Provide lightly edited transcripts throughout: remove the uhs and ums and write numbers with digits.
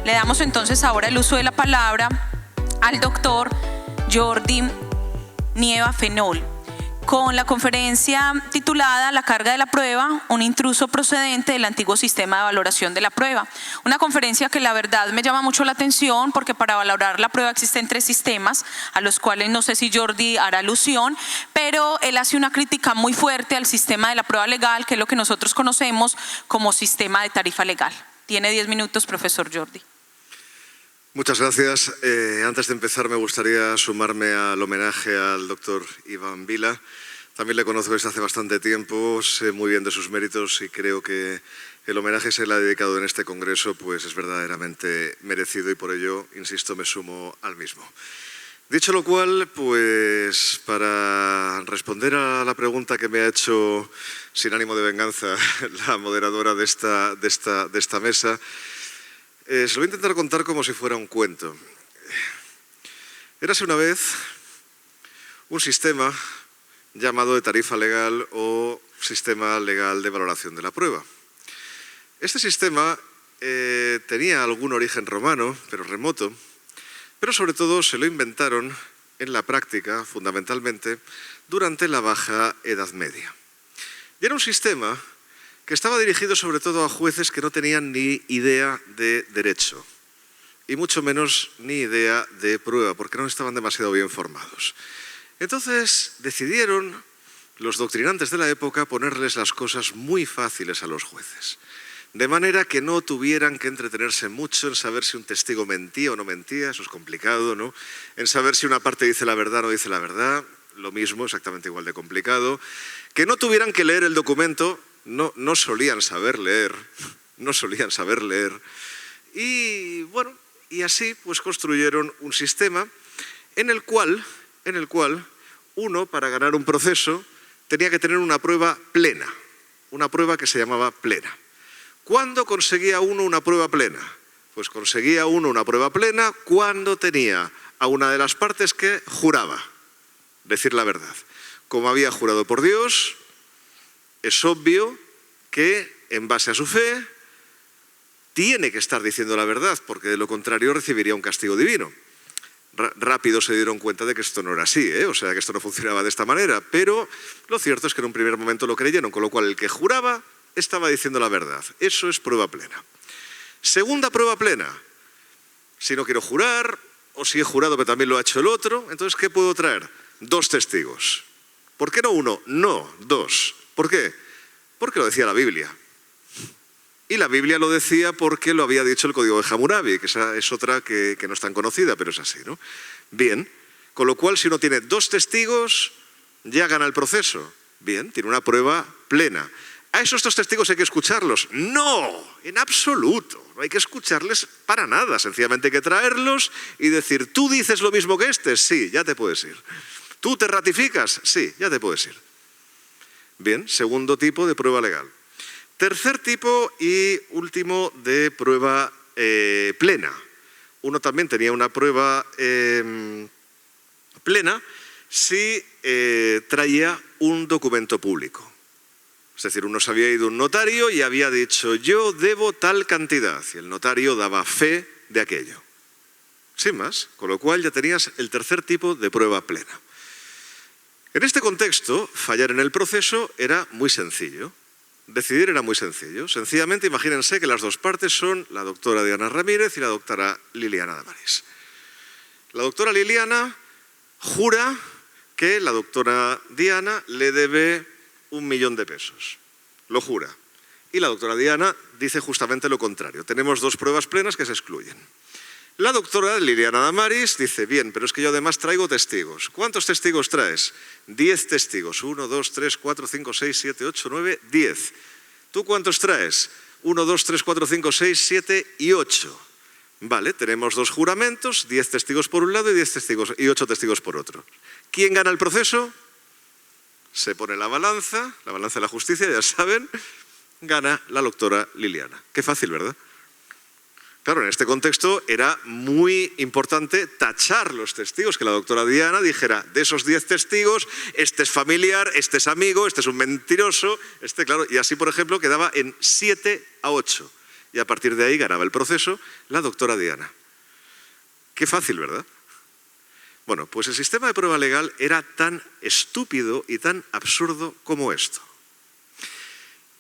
Le damos entonces ahora el uso de la palabra al doctor Jordi Nieva Fenol, con la conferencia titulada La carga de la prueba, un intruso procedente del antiguo sistema de valoración de la prueba. Una conferencia que la verdad me llama mucho la atención porque para valorar la prueba existen 3 sistemas a los cuales no sé si Jordi hará alusión, pero él hace una crítica muy fuerte al sistema de la prueba legal, que es lo que nosotros conocemos como sistema de tarifa legal. Tiene 10 minutos, profesor Jordi. Muchas gracias. Antes de empezar me gustaría sumarme al homenaje al doctor Iván Vila. También le conozco desde hace bastante tiempo, sé muy bien de sus méritos y creo que el homenaje que se le ha dedicado en este congreso pues es verdaderamente merecido y por ello, insisto, me sumo al mismo. Dicho lo cual, pues para responder a la pregunta que me ha hecho sin ánimo de venganza la moderadora de esta mesa, se lo voy a intentar contar como si fuera un cuento. Érase una vez un sistema llamado de tarifa legal o sistema legal de valoración de la prueba. Este sistema tenía algún origen romano, pero remoto, pero sobre todo se lo inventaron en la práctica, fundamentalmente, durante la Baja Edad Media. Y era un sistema que estaba dirigido sobre todo a jueces que no tenían ni idea de derecho, y mucho menos ni idea de prueba, porque no estaban demasiado bien formados. Entonces decidieron los doctrinantes de la época ponerles las cosas muy fáciles a los jueces, de manera que no tuvieran que entretenerse mucho en saber si un testigo mentía o no mentía, eso es complicado, ¿no? En saber si una parte dice la verdad o no dice la verdad, lo mismo, exactamente igual de complicado, que no tuvieran que leer el documento. No solían saber leer, y bueno, y así pues construyeron un sistema en el cual uno, para ganar un proceso, tenía que tener una prueba plena, una prueba que se llamaba plena. ¿Cuándo conseguía uno una prueba plena? Pues conseguía uno una prueba plena cuando tenía a una de las partes que juraba decir la verdad. Como había jurado por Dios, es obvio que, en base a su fe, tiene que estar diciendo la verdad, porque de lo contrario recibiría un castigo divino. Rápido se dieron cuenta de que esto no era así, o sea, que esto no funcionaba de esta manera, pero lo cierto es que en un primer momento lo creyeron, con lo cual el que juraba estaba diciendo la verdad. Eso es prueba plena. Segunda prueba plena. Si no quiero jurar, o si he jurado pero también lo ha hecho el otro, entonces ¿qué puedo traer? 2 testigos. ¿Por qué no 1? No, 2. ¿Por qué? Porque lo decía la Biblia. Y la Biblia lo decía porque lo había dicho el Código de Hammurabi, que esa es otra que no es tan conocida, pero es así, ¿no? Bien, con lo cual si uno tiene 2 testigos, ya gana el proceso. Bien, tiene una prueba plena. ¿A esos 2 testigos hay que escucharlos? No, en absoluto. No hay que escucharles para nada. Sencillamente hay que traerlos y decir, ¿tú dices lo mismo que este? Sí, ya te puedes ir. ¿Tú te ratificas? Sí, ya te puedes ir. Bien, segundo tipo de prueba legal. Tercer tipo y último de prueba plena. Uno también tenía una prueba plena si traía un documento público. Es decir, uno se había ido a un notario y había dicho, yo debo tal cantidad, y el notario daba fe de aquello. Sin más, con lo cual ya tenías el tercer tipo de prueba plena. En este contexto, fallar en el proceso era muy sencillo. Decidir era muy sencillo. Sencillamente, imagínense que las 2 partes son la doctora Diana Ramírez y la doctora Liliana Damaris. La doctora Liliana jura que la doctora Diana le debe 1 millón de pesos. Lo jura. Y la doctora Diana dice justamente lo contrario. Tenemos 2 pruebas plenas que se excluyen. La doctora Liliana Damaris dice, bien, pero es que yo además traigo testigos. ¿Cuántos testigos traes? 10 testigos. 1, 2, 3, 4, 5, 6, 7, 8, 9, 10. ¿Tú cuántos traes? 1, 2, 3, 4, 5, 6, 7 y 8. Vale, tenemos 2 juramentos, 10 testigos por un lado y 8 testigos por otro. ¿Quién gana el proceso? Se pone la balanza de la justicia, ya saben, gana la doctora Liliana. Qué fácil, ¿verdad? Claro, en este contexto era muy importante tachar los testigos, que la doctora Diana dijera, de esos 10 testigos, este es familiar, este es amigo, este es un mentiroso, claro, y así, por ejemplo, quedaba en 7 a 8. Y a partir de ahí ganaba el proceso la doctora Diana. Qué fácil, ¿verdad? Bueno, pues el sistema de prueba legal era tan estúpido y tan absurdo como esto.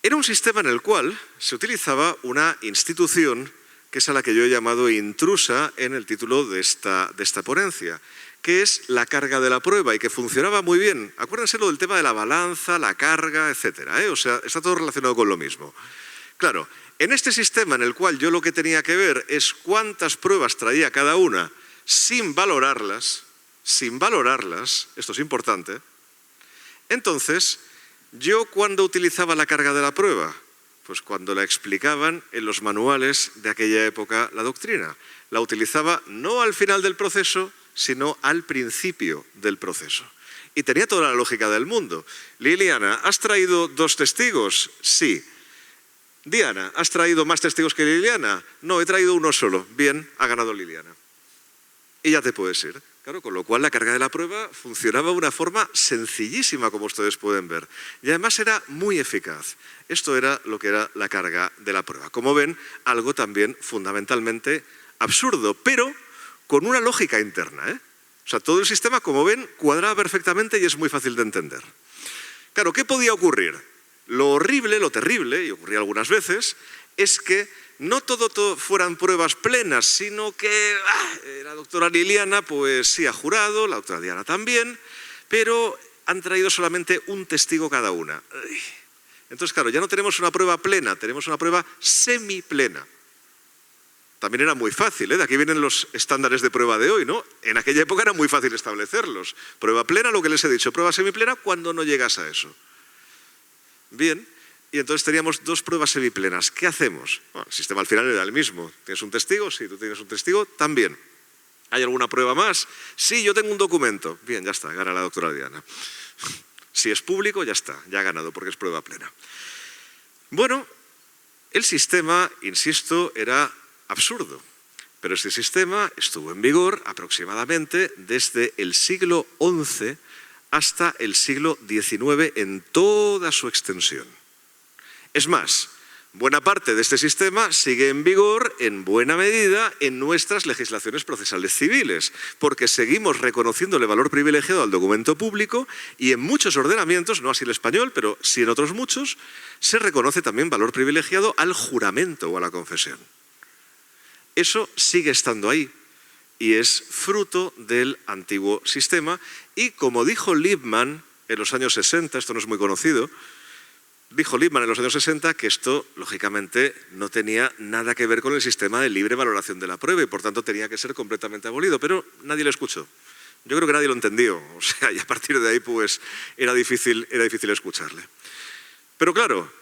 Era un sistema en el cual se utilizaba una institución que es a la que yo he llamado intrusa en el título de esta ponencia, que es la carga de la prueba y que funcionaba muy bien. Acuérdense lo del tema de la balanza, la carga, etcétera, ¿eh? O sea, está todo relacionado con lo mismo. Claro, en este sistema en el cual yo lo que tenía que ver es cuántas pruebas traía cada una sin valorarlas, esto es importante, entonces, ¿yo cuándo utilizaba la carga de la prueba? Pues cuando la explicaban en los manuales de aquella época la doctrina. La utilizaba no al final del proceso, sino al principio del proceso. Y tenía toda la lógica del mundo. Liliana, ¿has traído 2 testigos? Sí. Diana, ¿has traído más testigos que Liliana? No, he traído uno solo. Bien, ha ganado Liliana. Y ya te puedes ir. Claro, con lo cual la carga de la prueba funcionaba de una forma sencillísima, como ustedes pueden ver. Y además era muy eficaz. Esto era lo que era la carga de la prueba. Como ven, algo también fundamentalmente absurdo, pero con una lógica interna, ¿eh? O sea, todo el sistema, como ven, cuadraba perfectamente y es muy fácil de entender. Claro, ¿qué podía ocurrir? Lo horrible, lo terrible, y ocurría algunas veces, es que no todo fueran pruebas plenas, sino que la doctora Liliana, pues sí ha jurado, la doctora Diana también, pero han traído solamente un testigo cada una. Entonces, claro, ya no tenemos una prueba plena, tenemos una prueba semiplena. También era muy fácil, ¿eh? De aquí vienen los estándares de prueba de hoy, ¿no? En aquella época era muy fácil establecerlos. Prueba plena, lo que les he dicho, prueba semiplena, cuando no llegas a eso. Bien. Y entonces teníamos 2 pruebas semiplenas. ¿Qué hacemos? Bueno, el sistema al final era el mismo. ¿Tienes un testigo? Sí, tú tienes un testigo, también. ¿Hay alguna prueba más? Sí, yo tengo un documento. Bien, ya está, gana la doctora Diana. Si es público, ya está, ya ha ganado porque es prueba plena. Bueno, el sistema, insisto, era absurdo. Pero este sistema estuvo en vigor aproximadamente desde el siglo XI hasta el siglo XIX en toda su extensión. Es más, buena parte de este sistema sigue en vigor en buena medida en nuestras legislaciones procesales civiles, porque seguimos reconociéndole valor privilegiado al documento público y en muchos ordenamientos, no así el español, pero sí en otros muchos, se reconoce también valor privilegiado al juramento o a la confesión. Eso sigue estando ahí y es fruto del antiguo sistema y como dijo Lippmann en los años 60, esto no es muy conocido, dijo Lippmann en los años 60 que esto, lógicamente, no tenía nada que ver con el sistema de libre valoración de la prueba y, por tanto, tenía que ser completamente abolido, pero nadie lo escuchó. Yo creo que nadie lo entendió, o sea, y a partir de ahí, pues, era difícil escucharle. Pero claro,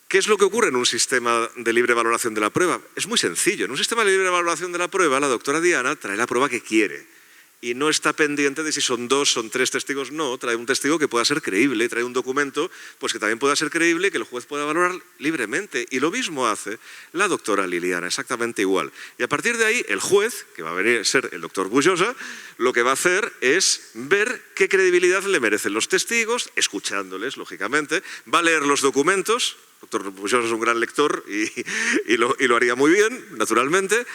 ¿qué es lo que ocurre en un sistema de libre valoración de la prueba? Es muy sencillo. En un sistema de libre valoración de la prueba, la doctora Diana trae la prueba que quiere. Y no está pendiente de si son 2, son 3 testigos, no, trae un testigo que pueda ser creíble, trae un documento pues que también pueda ser creíble y que el juez pueda valorar libremente. Y lo mismo hace la doctora Liliana, exactamente igual. Y a partir de ahí, el juez, que va a venir a ser el doctor Bujosa, lo que va a hacer es ver qué credibilidad le merecen los testigos, escuchándoles, lógicamente, va a leer los documentos, el doctor Bujosa es un gran lector y lo haría muy bien, naturalmente,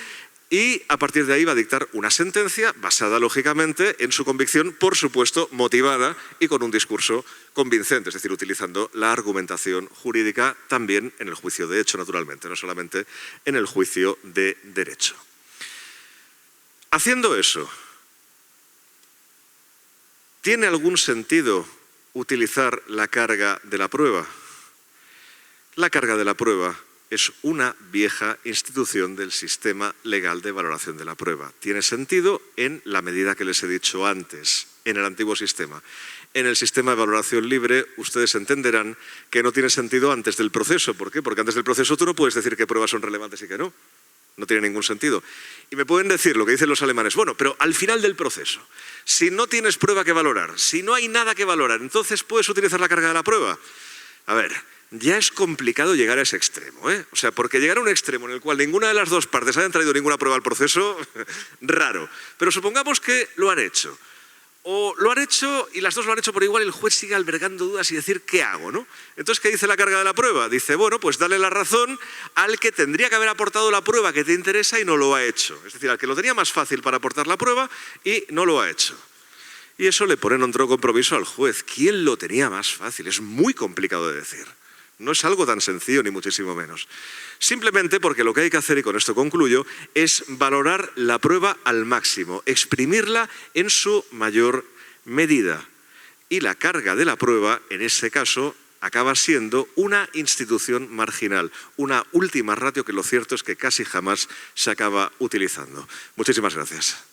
y a partir de ahí va a dictar una sentencia basada, lógicamente, en su convicción, por supuesto, motivada y con un discurso convincente, es decir, utilizando la argumentación jurídica también en el juicio de hecho, naturalmente, no solamente en el juicio de derecho. Haciendo eso, ¿tiene algún sentido utilizar la carga de la prueba? La carga de la prueba es una vieja institución del sistema legal de valoración de la prueba. Tiene sentido en la medida que les he dicho antes, en el antiguo sistema. En el sistema de valoración libre, ustedes entenderán que no tiene sentido antes del proceso. ¿Por qué? Porque antes del proceso tú no puedes decir qué pruebas son relevantes y qué no. No tiene ningún sentido. Y me pueden decir lo que dicen los alemanes, bueno, pero al final del proceso, si no tienes prueba que valorar, si no hay nada que valorar, entonces puedes utilizar la carga de la prueba. A ver, ya es complicado llegar a ese extremo, ¿eh? O sea, porque llegar a un extremo en el cual ninguna de las dos partes hayan traído ninguna prueba al proceso, raro. Pero supongamos que lo han hecho. o lo han hecho y las dos lo han hecho por igual, el juez sigue albergando dudas y decir, ¿qué hago? ¿No? Entonces, ¿qué dice la carga de la prueba? Dice, bueno, pues dale la razón al que tendría que haber aportado la prueba que te interesa y no lo ha hecho. Es decir, al que lo tenía más fácil para aportar la prueba y no lo ha hecho. Y eso le pone en otro compromiso al juez. ¿Quién lo tenía más fácil? Es muy complicado de decir. No es algo tan sencillo, ni muchísimo menos. Simplemente porque lo que hay que hacer, y con esto concluyo, es valorar la prueba al máximo, exprimirla en su mayor medida. Y la carga de la prueba, en ese caso, acaba siendo una institución marginal, una última ratio que lo cierto es que casi jamás se acaba utilizando. Muchísimas gracias.